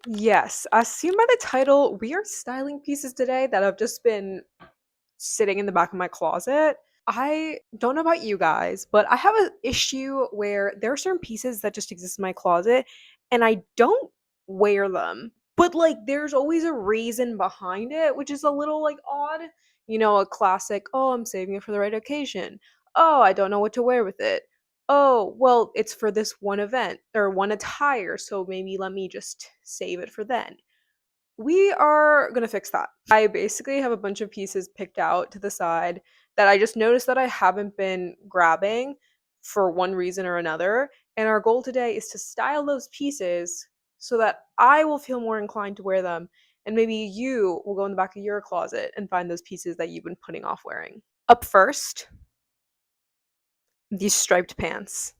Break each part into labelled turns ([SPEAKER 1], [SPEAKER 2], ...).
[SPEAKER 1] Yes, as seen by the title, we are styling pieces today that have just been sitting in the back of my closet. I don't know about you guys, but I have an issue where there are certain pieces that just exist in my closet and I don't wear them. But like there's always a reason behind it, which is a little like odd. You know, a classic, oh, I'm saving it for the right occasion. Oh, I don't know what to wear with it. Oh, well, it's for this one event or one attire, so maybe let me just save it for then. We are gonna fix that. I basically have a bunch of pieces picked out to the side that I just noticed that I haven't been grabbing for one reason or another. And our goal today is to style those pieces so that I will feel more inclined to wear them. And maybe you will go in the back of your closet and find those pieces that you've been putting off wearing. Up first, these striped pants.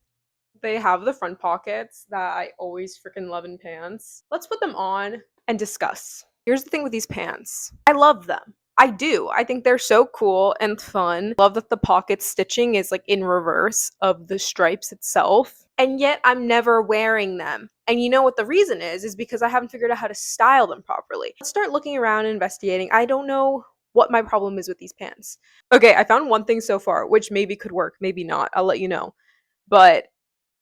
[SPEAKER 1] They have the front pockets that I always freaking love in pants. Let's put them on and discuss. Here's the thing with these pants. I love them. I do. I think they're so cool and fun. Love that the pocket stitching is like in reverse of the stripes itself. And yet I'm never wearing them. And you know what the reason is because I haven't figured out how to style them properly. Let's start looking around and investigating. I don't know what my problem is with these pants. Okay, I found one thing so far, which maybe could work, maybe not. I'll let you know. But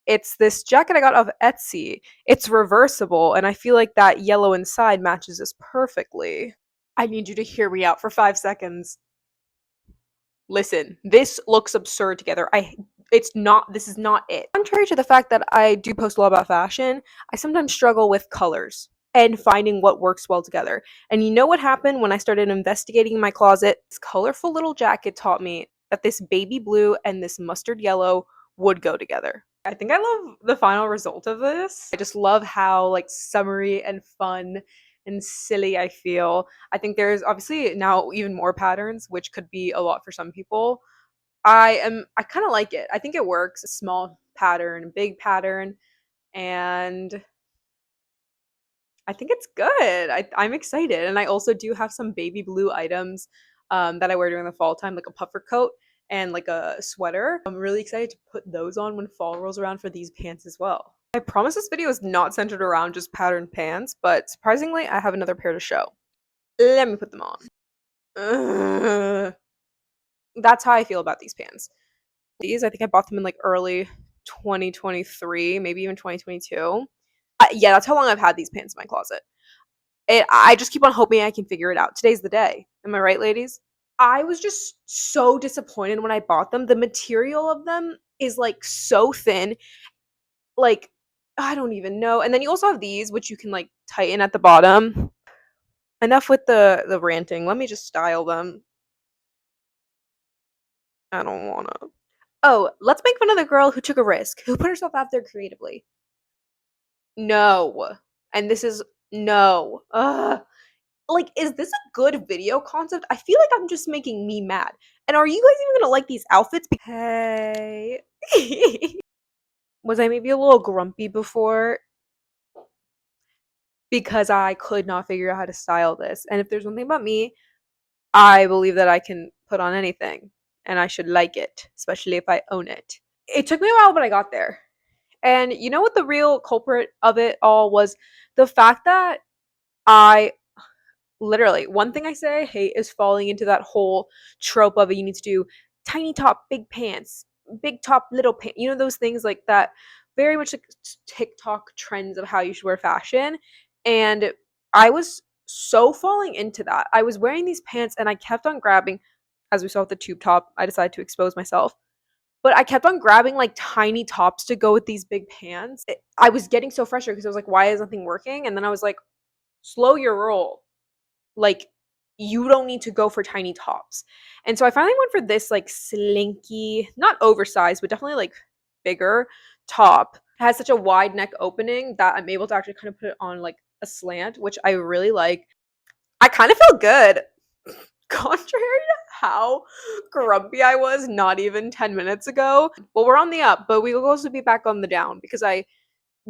[SPEAKER 1] it's this jacket I got off Etsy. It's reversible, and I feel like that yellow inside matches this perfectly. I need you to hear me out for 5 seconds. Listen, this looks absurd together. It's not, this is not it. Contrary to the fact that I do post a lot about fashion, I sometimes struggle with colors and finding what works well together. And you know what happened when I started investigating my closet? This colorful little jacket taught me that this baby blue and this mustard yellow would go together. I think I love the final result of this. I just love how like summery and fun and silly I feel. I think there's obviously now even more patterns, which could be a lot for some people. I kind of like it. I think it works. A small pattern, big pattern, and I think it's good. I'm excited, and I also do have some baby blue items that I wear during the fall time, like a puffer coat and like a sweater. I'm really excited to put those on when fall rolls around for these pants as well. I promise this video is not centered around just patterned pants, but surprisingly, I have another pair to show. Let me put them on. Ugh. That's how I feel about these pants. These, I think I bought them in like early 2023, maybe even 2022. Yeah, that's how long I've had these pants in my closet. I just keep on hoping I can figure it out. Today's the day. Am I right, ladies? I was just so disappointed when I bought them. The material of them is like so thin. Like, I don't even know. And then you also have these, which you can like tighten at the bottom. Enough with the ranting. Let me just style them. I don't wanna. Oh, let's make fun of the girl who took a risk, who put herself out there creatively. No. And this is no. Ugh. Like, is this a good video concept? I feel like I'm just making me mad. And are you guys even gonna like these outfits? Hey. Was I maybe a little grumpy before? Because I could not figure out how to style this. And if there's one thing about me, I believe that I can put on anything and I should like it, especially if I own it. It took me a while, but I got there. And you know what the real culprit of it all was? The fact that I literally, one thing I say I hate is falling into that whole trope of you need to do tiny top, big pants, big top, little pants. You know those things like that, very much like TikTok trends of how you should wear fashion. And I was so falling into that. I was wearing these pants and I kept on grabbing, as we saw with the tube top, I decided to expose myself. But I kept on grabbing like tiny tops to go with these big pants. I was getting so frustrated because I was like, why is nothing working? And then I was like, slow your roll. Like, you don't need to go for tiny tops. And so I finally went for this like slinky, not oversized, but definitely like bigger top. It has such a wide neck opening that I'm able to actually kind of put it on like a slant, which I really like. I kind of feel good. Contrary to how grumpy I was not even 10 minutes ago. Well, we're on the up, but we will also be back on the down because I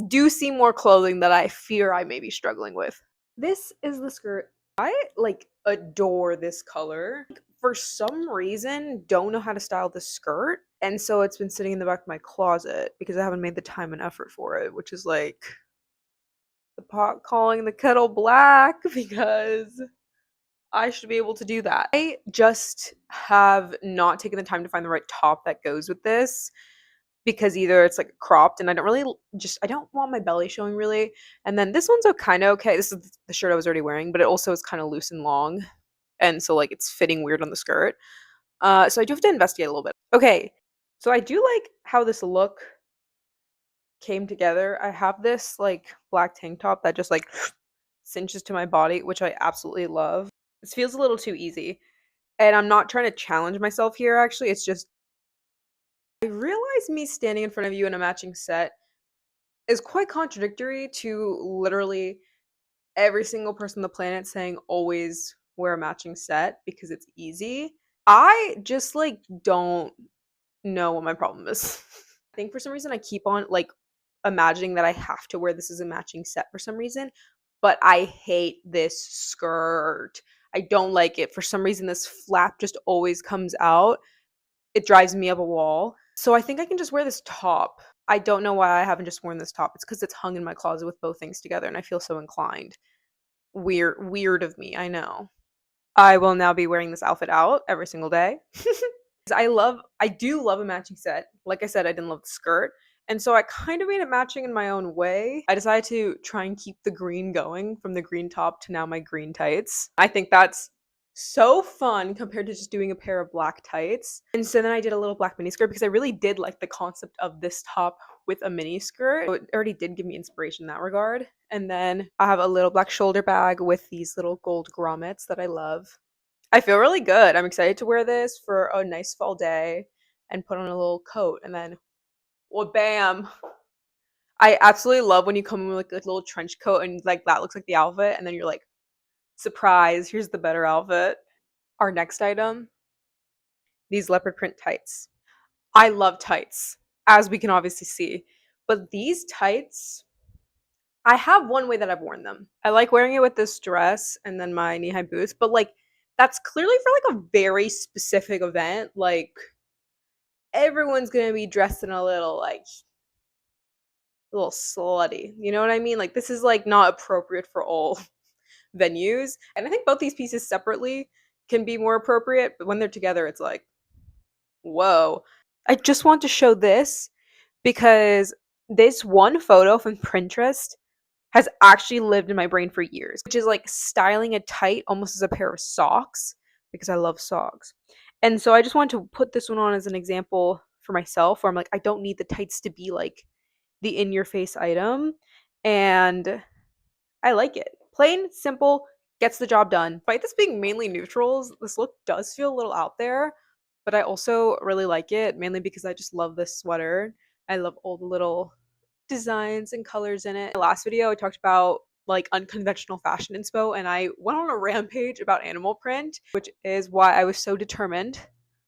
[SPEAKER 1] do see more clothing that I fear I may be struggling with. This is the skirt. I like adore this color. For some reason, don't know how to style this skirt. And so it's been sitting in the back of my closet because I haven't made the time and effort for it, which is like The pot calling the kettle black because I should be able to do that. I just have not taken the time to find the right top that goes with this because either it's like cropped and I don't really just I don't want my belly showing really. And then this one's kind of okay. This is the shirt I was already wearing, but it also is kind of loose and long. And so like it's fitting weird on the skirt. So I do have to investigate a little bit. Okay. So I do like how this look came together. I have this like black tank top that just like cinches to my body, which I absolutely love. This feels a little too easy. And I'm not trying to challenge myself here actually. It's just I realize me standing in front of you in a matching set is quite contradictory to literally every single person on the planet saying always wear a matching set because it's easy. I just like don't know what my problem is. I think for some reason I keep on like imagining that I have to wear this as a matching set for some reason, but I hate this skirt. I don't like it. For some reason this flap just always comes out. It drives me up a wall. So I think I can just wear this top. I don't know why I haven't just worn this top. It's because it's hung in my closet with both things together and I feel so inclined. Weird of me, I know. I will now be wearing this outfit out every single day. I do love a matching set. Like I said, I didn't love the skirt. And so I kind of made it matching in my own way. I decided to try and keep the green going from the green top to now my green tights. I think that's so fun compared to just doing a pair of black tights. And so then I did a little black mini skirt because I really did like the concept of this top with a mini skirt. So it already did give me inspiration in that regard. And then I have a little black shoulder bag with these little gold grommets that I love. I feel really good. I'm excited to wear this for a nice fall day and put on a little coat and then well bam. I absolutely love when you come in with like a little trench coat and like that looks like the outfit and then you're like, surprise, here's the better outfit. Our next item, these leopard print tights. I love tights, as we can obviously see. But these tights, I have one way that I've worn them. I like wearing it with this dress and then my knee-high boots, but like that's clearly for like a very specific event. Like everyone's gonna be dressed in a little like a little slutty. You know what I mean? Like this is like not appropriate for all venues. And I think both these pieces separately can be more appropriate, but when they're together, it's like, whoa. I just want to show this because this one photo from Pinterest has actually lived in my brain for years, which is like styling a tight almost as a pair of socks because I love socks. And so I just want to put this one on as an example for myself where I'm like, I don't need the tights to be like the in your face item. And I like it. Plain, simple, gets the job done. Despite this being mainly neutrals, this look does feel a little out there, but I also really like it, mainly because I just love this sweater. I love all the little designs and colors in it. In the last video, I talked about like unconventional fashion inspo, and I went on a rampage about animal print, which is why I was so determined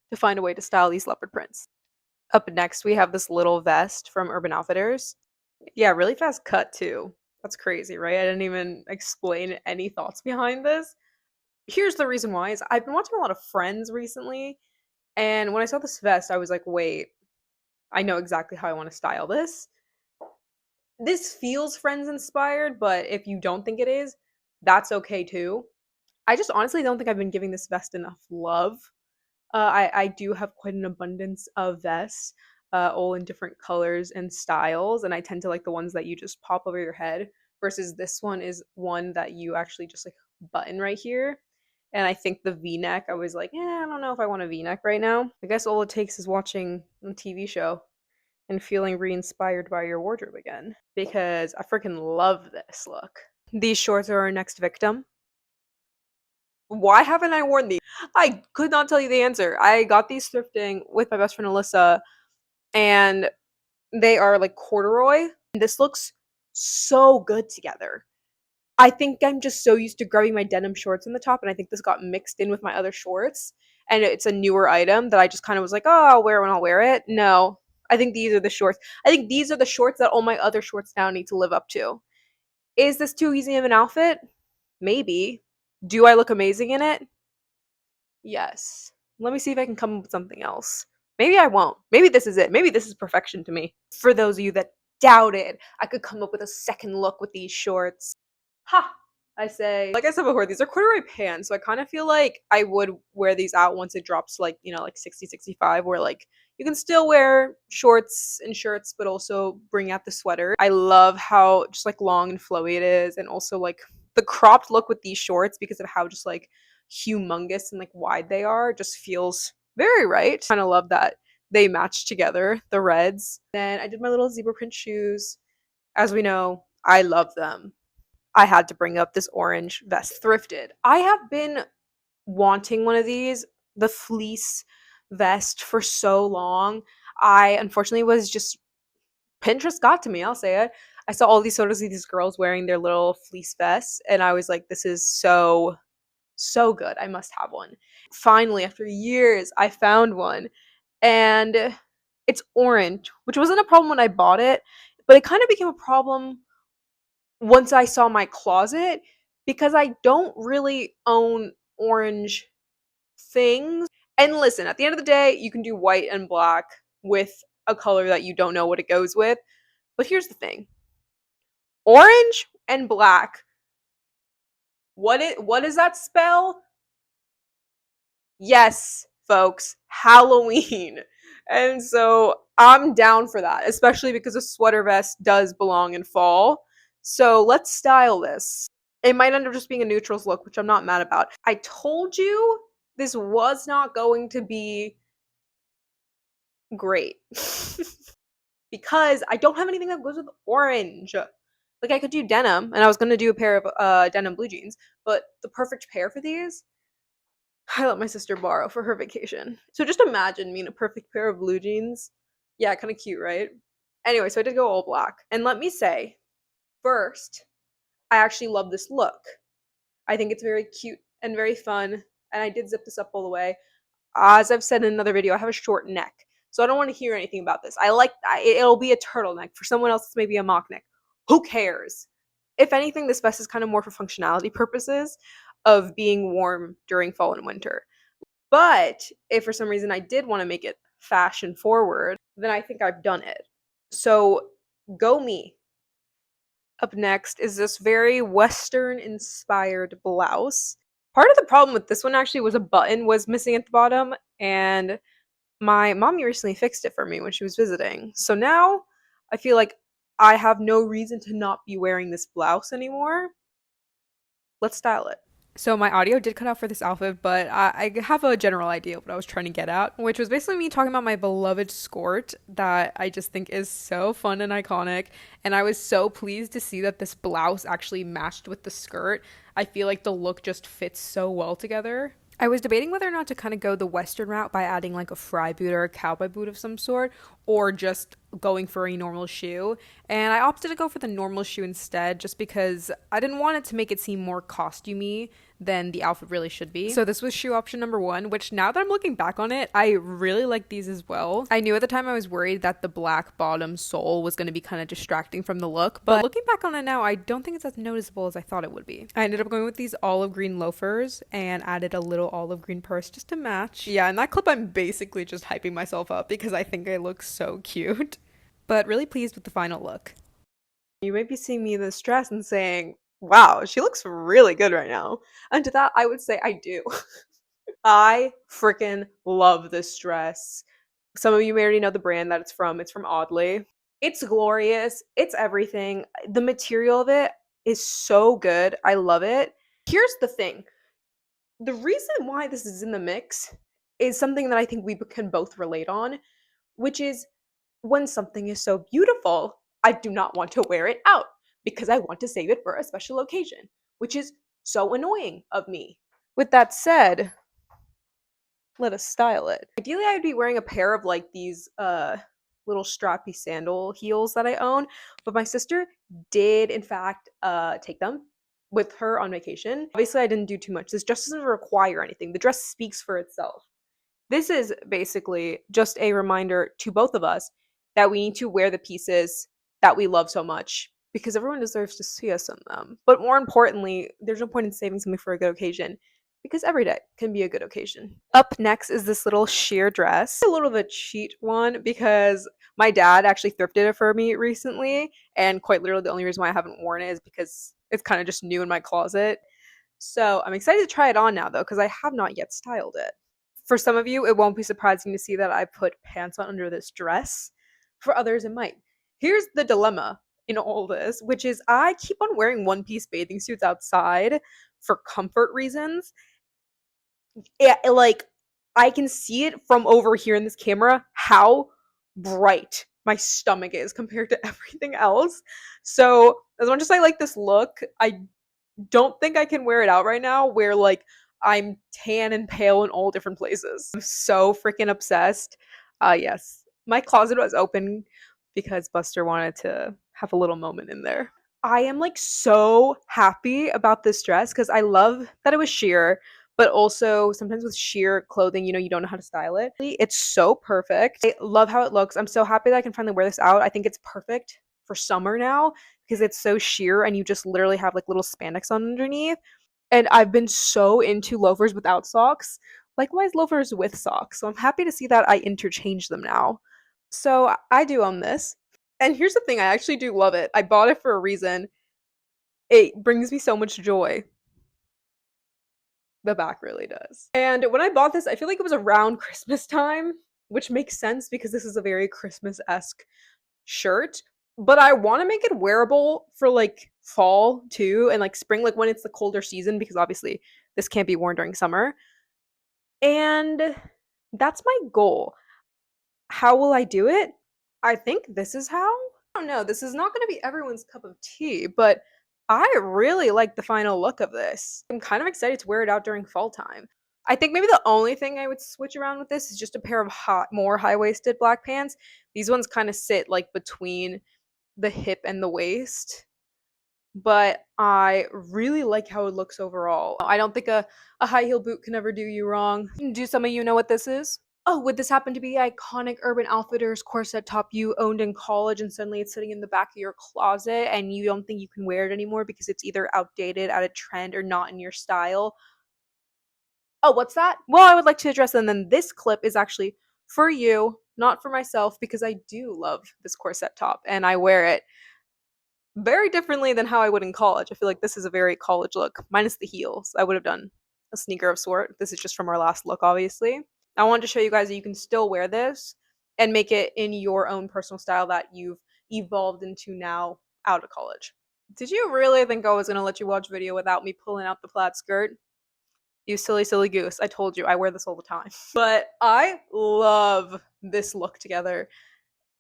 [SPEAKER 1] to find a way to style these leopard prints. Up next, we have this little vest from Urban Outfitters. Yeah, really fast cut too. That's crazy, right? I didn't even explain any thoughts behind this. Here's the reason why is I've been watching a lot of Friends recently, and when I saw this vest, I was like, wait, I know exactly how I want to style this. This feels Friends inspired, but if you don't think it is, that's okay too. I just honestly don't think I've been giving this vest enough love. I do have quite an abundance of vests, all in different colors and styles, and I tend to like the ones that you just pop over your head. Versus this one is one that you actually just like button right here. And I think the V-neck, I was like, I don't know if I want a V-neck right now. I guess all it takes is watching a TV show and feeling re-inspired by your wardrobe again. Because I freaking love this look. These shorts are our next victim. Why haven't I worn these? I could not tell you the answer. I got these thrifting with my best friend Alyssa, and they are like corduroy. This looks so good together. I think I'm just so used to grabbing my denim shorts in the top, and I think this got mixed in with my other shorts. And it's a newer item that I just kind of was like, oh, I'll wear it when I'll wear it. No, I think these are the shorts. I think these are the shorts that all my other shorts now need to live up to. Is this too easy of an outfit? Maybe. Do I look amazing in it? Yes. Let me see if I can come up with something else. Maybe I won't. Maybe this is it. Maybe this is perfection to me. For those of you that doubted I could come up with a second look with these shorts. Ha! I say. Like I said before, these are corduroy pants, so I kind of feel like I would wear these out once it drops to like, you know, like 60, 65, where like you can still wear shorts and shirts, but also bring out the sweater. I love how just like long and flowy it is, and also like the cropped look with these shorts because of how just like humongous and like wide they are just feels very right. Kind of love that they match together, the reds. Then I did my little zebra print shoes. As we know, I love them. I had to bring up this orange vest thrifted. I have been wanting one of these, the fleece vest, for so long. I unfortunately was just Pinterest got to me, I'll say it. I saw all these photos of these girls wearing their little fleece vests, and I was like, this is so good. I must have one. Finally, after years, I found one, and it's orange, which wasn't a problem when I bought it, but it kind of became a problem once I saw my closet because I don't really own orange things. And listen, at the end of the day, you can do white and black with a color that you don't know what it goes with. But here's the thing. Orange and black. What does that spell? Yes, folks, Halloween. And so I'm down for that, especially because a sweater vest does belong in fall. So let's style this. It might end up just being a neutrals look, which I'm not mad about. I told you this was not going to be great because I don't have anything that goes with orange. Like I could do denim, and I was gonna do a pair of denim blue jeans, but the perfect pair for these I let my sister borrow for her vacation. So just imagine me in a perfect pair of blue jeans. Yeah, kind of cute, right? Anyway, so I did go all black. And let me say, first, I actually love this look. I think it's very cute and very fun. And I did zip this up all the way. As I've said in another video, I have a short neck. So I don't want to hear anything about this. It'll be a turtleneck. For someone else, it's maybe a mock neck. Who cares? If anything, this vest is kind of more for functionality purposes of being warm during fall and winter. But if for some reason I did want to make it fashion forward, then I think I've done it. So go me. Up next is this very Western inspired blouse. Part of the problem with this one actually was a button was missing at the bottom, and my mommy recently fixed it for me when she was visiting. So now I feel like I have no reason to not be wearing this blouse anymore. Let's style it. So my audio did cut out for this outfit, but I have a general idea of what I was trying to get at, which was basically me talking about my beloved skirt that I just think is so fun and iconic. And I was so pleased to see that this blouse actually matched with the skirt. I feel like the look just fits so well together. I was debating whether or not to kind of go the Western route by adding like a fry boot or a cowboy boot of some sort, or just going for a normal shoe. And I opted to go for the normal shoe instead, just because I didn't want it to make it seem more costumey than the outfit really should be. So this was shoe option number one, which now that I'm looking back on it, I really like these as well. I knew at the time I was worried that the black bottom sole was going to be kind of distracting from the look, but looking back on it now, I don't think it's as noticeable as I thought it would be. I ended up going with these olive green loafers and added a little olive green purse just to match. Yeah, in that clip, I'm basically just hyping myself up because I think I look so cute, but really pleased with the final look. You might be seeing me in this dress and saying, wow, she looks really good right now. And to that, I would say I do. I freaking love this dress. Some of you may already know the brand that it's from. It's from Oddly. It's glorious. It's everything. The material of it is so good. I love it. Here's the thing. The reason why this is in the mix is something that I think we can both relate on, which is when something is so beautiful, I do not want to wear it out because I want to save it for a special occasion, which is so annoying of me. With that said, let us style it. Ideally, I would be wearing a pair of like these little strappy sandal heels that I own, but my sister did in fact take them with her on vacation. Obviously, I didn't do too much. This dress doesn't require anything. The dress speaks for itself. This is basically just a reminder to both of us that we need to wear the pieces that we love so much because everyone deserves to see us in them. But more importantly, there's no point in saving something for a good occasion because every day can be a good occasion. Up next is this little sheer dress. A little bit of a cheat one because My dad actually thrifted it for me recently, and quite literally the only reason why I haven't worn it is because it's kind of just new in my closet. So I'm excited to try it on now though, because I have not yet styled it. For some of you, it won't be surprising to see that I put pants on under this dress. For others, it might. Here's the dilemma in all this, which is I keep on wearing one piece bathing suits outside for comfort reasons. Yeah, like I can see it from over here in this camera how bright my stomach is compared to everything else. So, as much as I like this look, I don't think I can wear it out right now where like I'm tan and pale in all different places. I'm so freaking obsessed. Yes. My closet was open because Buster wanted to have a little moment in there. I am like so happy about this dress because I love that it was sheer, but also sometimes with sheer clothing, you don't know how to style it. It's so perfect. I love how it looks. I'm so happy that I can finally wear this out. I think it's perfect for summer now because it's so sheer and you just literally have like little spandex on underneath. And I've been so into loafers without socks. Likewise, loafers with socks. So I'm happy to see that I interchange them now. So I do own this. And here's the thing, I actually do love it. I bought it for a reason. It brings me so much joy. The back really does. And when I bought this, I feel like it was around Christmas time, which makes sense because this is a very Christmas-esque shirt. But I want to make it wearable for like fall too, and like spring, like when it's the colder season, because obviously this can't be worn during summer. And that's my goal. How will I do it? I think this is how. I don't know. This is not going to be everyone's cup of tea, but I really like the final look of this. I'm kind of excited to wear it out during fall time. I think maybe the only thing I would switch around with this is just a pair of more high-waisted black pants. These ones kind of sit like between the hip and the waist, but I really like how it looks overall. I don't think a high heel boot can ever do you wrong. Do some of you know what this is? Oh, would this happen to be iconic Urban Outfitters corset top you owned in college and suddenly it's sitting in the back of your closet and you don't think you can wear it anymore because it's either outdated, out of trend, or not in your style? Oh, what's that? Well, I would like to address that. And then this clip is actually for you, not for myself, because I do love this corset top and I wear it very differently than how I would in college. I feel like this is a very college look, minus the heels. I would have done a sneaker of sort. This is just from our last look, obviously. I wanted to show you guys that you can still wear this and make it in your own personal style that you've evolved into now out of college. Did you really think I was going to let you watch video without me pulling out the plaid skirt? You silly, silly goose. I told you, I wear this all the time. But I love this look together.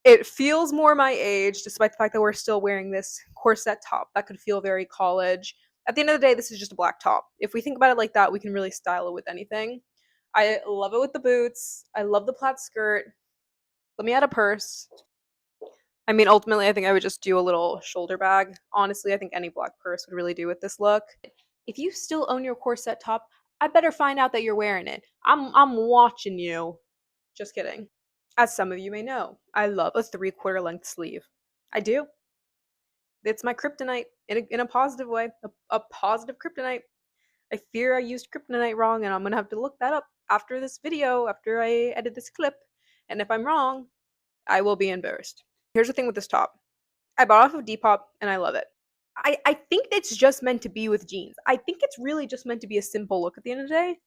[SPEAKER 1] It feels more my age, despite the fact that we're still wearing this corset top that could feel very college. At the end of the day, this is just a black top. If we think about it like that, we can really style it with anything. I love it with the boots. I love the plaid skirt. Let me add a purse. I mean, ultimately, I think I would just do a little shoulder bag. Honestly, I think any black purse would really do with this look. If you still own your corset top, I better find out that you're wearing it. I'm watching you. Just kidding. As some of you may know, I love a 3/4 length sleeve. I do. It's my kryptonite in a positive way, a positive kryptonite. I fear I used kryptonite wrong, and I'm gonna have to look that up after this video, after I edit this clip. And if I'm wrong, I will be embarrassed. Here's the thing with this top. I bought off of Depop, and I love it. I think it's just meant to be with jeans. I think it's really just meant to be a simple look at the end of the day.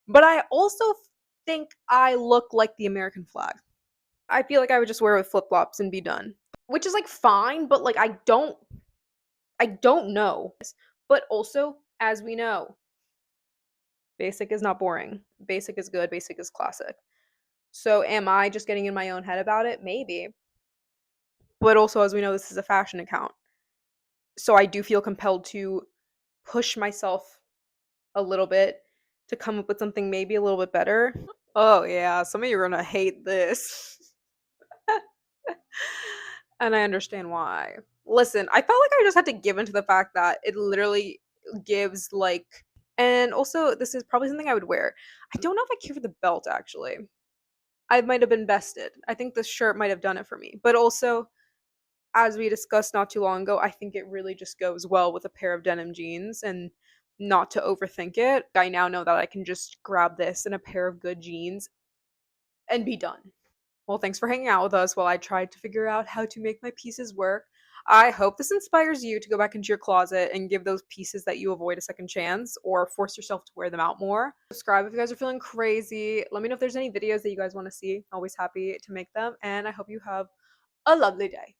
[SPEAKER 1] But I also think I look like the American flag. I feel like I would just wear it with flip-flops and be done. Which is like fine, but like I don't know. But also, as we know, basic is not boring. Basic is good, basic is classic. So am I just getting in my own head about it? Maybe. But also, as we know, this is a fashion account. So I do feel compelled to push myself a little bit to come up with something maybe a little bit better. Oh yeah, some of you are gonna hate this. And I understand why. Listen, I felt like I just had to give into the fact that it literally gives like, and also this is probably something I would wear. I don't know if I care for the belt actually. I might have been bested. I think this shirt might have done it for me. But also, as we discussed not too long ago, I think it really just goes well with a pair of denim jeans and not to overthink it. I now know that I can just grab this and a pair of good jeans and be done. Well, thanks for hanging out with us while I tried to figure out how to make my pieces work. I hope this inspires you to go back into your closet and give those pieces that you avoid a second chance or force yourself to wear them out more. Subscribe if you guys are feeling crazy. Let me know if there's any videos that you guys want to see. Always happy to make them. And I hope you have a lovely day.